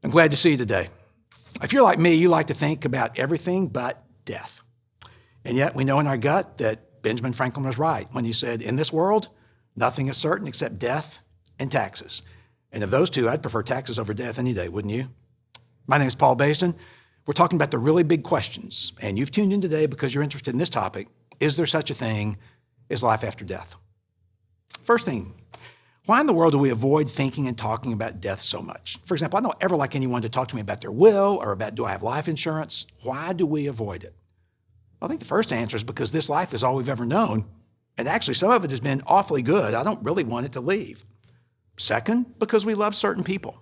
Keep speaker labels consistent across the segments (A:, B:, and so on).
A: I'm glad to see you today. If you're like me, you like to think about everything but death. And yet we know in our gut that Benjamin Franklin was right when he said, in this world, nothing is certain except death and taxes. And of those two, I'd prefer taxes over death any day, wouldn't you? My name is Paul Basden. We're talking about the really big questions, and you've tuned in today because you're interested in this topic. Is there such a thing as life after death? First thing, why in the world do we avoid thinking and talking about death so much? For example, I don't ever like anyone to talk to me about their will or about, do I have life insurance? Why do we avoid it? Well, I think the first answer is because this life is all we've ever known. And actually, some of it has been awfully good. I don't really want it to leave. Second, because we love certain people.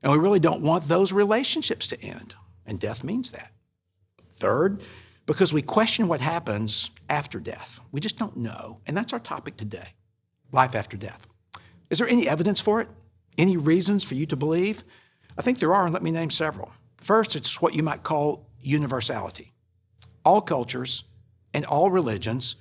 A: And we really don't want those relationships to end. And death means that. Third, because we question what happens after death. We just don't know. And that's our topic today, life after death. Is there any evidence for it? Any reasons for you to believe? I think there are, and let me name several. First, it's what you might call universality. All cultures and all religions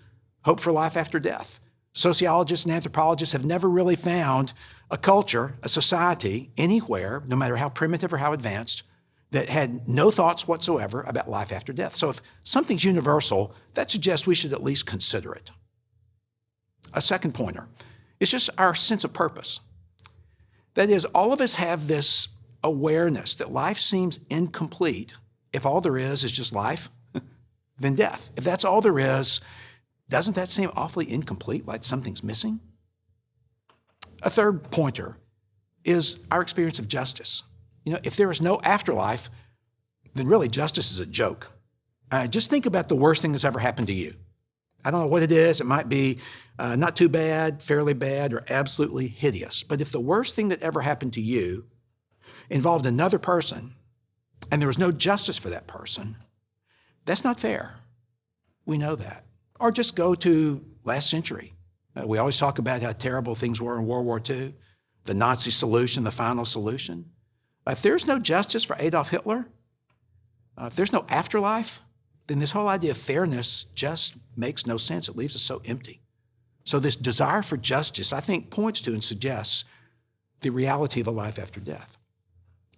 A: hope for life after death. Sociologists and anthropologists have never really found a culture, a society, anywhere, no matter how primitive or how advanced, that had no thoughts whatsoever about life after death. So if something's universal, that suggests we should at least consider it. A second pointer is just our sense of purpose. That is, all of us have this awareness that life seems incomplete if all there is just life, then death. If that's all there is, doesn't that seem awfully incomplete, like something's missing? A third pointer is our experience of justice. You know, if there is no afterlife, then really justice is a joke. Just think about the worst thing that's ever happened to you. I don't know what it is. It might be not too bad, fairly bad, or absolutely hideous. But if the worst thing that ever happened to you involved another person and there was no justice for that person, that's not fair. We know that. Or just go to last century. We always talk about how terrible things were in World War II, the Nazi solution, the final solution. If there's no justice for Adolf Hitler, if there's no afterlife, then this whole idea of fairness just makes no sense. It leaves us so empty. So this desire for justice, I think, points to and suggests the reality of a life after death.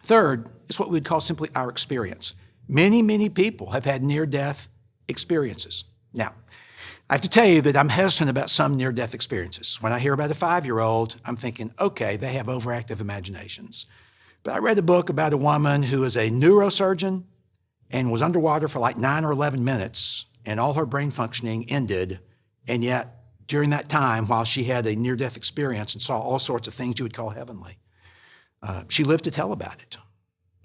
A: Third is what we'd call simply our experience. Many, many people have had near-death experiences. Now, I have to tell you that I'm hesitant about some near-death experiences. When I hear about a 5-year-old, I'm thinking, okay, they have overactive imaginations. But I read a book about a woman who is a neurosurgeon and was underwater for like 9 or 11 minutes, and all her brain functioning ended. And yet, during that time, while she had a near-death experience and saw all sorts of things you would call heavenly, she lived to tell about it.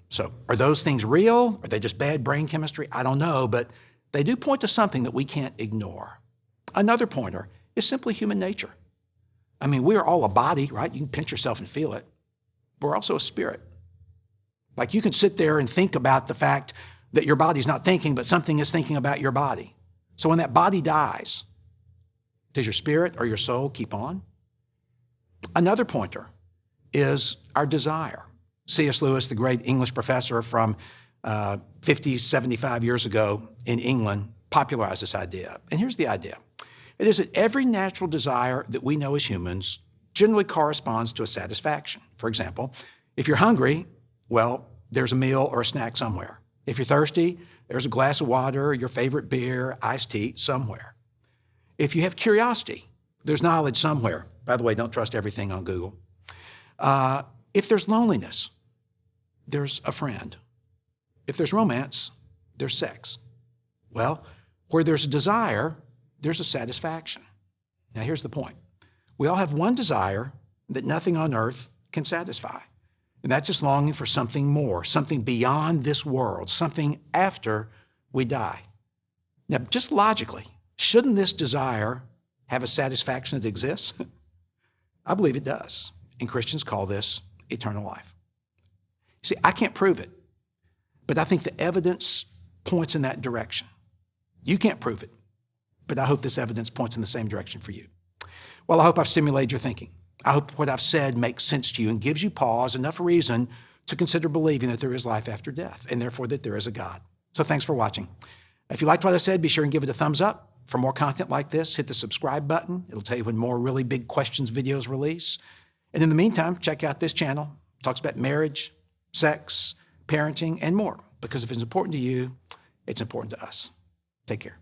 A: So are those things real? Are they just bad brain chemistry? I don't know, but they do point to something that we can't ignore. Another pointer is simply human nature. I mean, we are all a body, right? You can pinch yourself and feel it. But we're also a spirit. Like you can sit there and think about the fact that your body's not thinking, but something is thinking about your body. So when that body dies, does your spirit or your soul keep on? Another pointer is our desire. C.S. Lewis, the great English professor from 50, 75 years ago in England, popularized this idea. And here's the idea. It is that every natural desire that we know as humans generally corresponds to a satisfaction. For example, if you're hungry, well, there's a meal or a snack somewhere. If you're thirsty, there's a glass of water, your favorite beer, iced tea somewhere. If you have curiosity, there's knowledge somewhere. By the way, don't trust everything on Google. If there's loneliness, there's a friend. If there's romance, there's sex. Well, where there's a desire, there's a satisfaction. Now, here's the point. We all have one desire that nothing on earth can satisfy, and that's just longing for something more, something beyond this world, something after we die. Now, just logically, shouldn't this desire have a satisfaction that exists? I believe it does, and Christians call this eternal life. See, I can't prove it, but I think the evidence points in that direction. You can't prove it, but I hope this evidence points in the same direction for you. Well, I hope I've stimulated your thinking. I hope what I've said makes sense to you and gives you pause, enough reason to consider believing that there is life after death, and therefore that there is a God. So thanks for watching. If you liked what I said, be sure and give it a thumbs up. For more content like this, hit the subscribe button. It'll tell you when more really big questions videos release. And in the meantime, check out this channel. It talks about marriage, sex, parenting, and more. Because if it's important to you, it's important to us. Take care.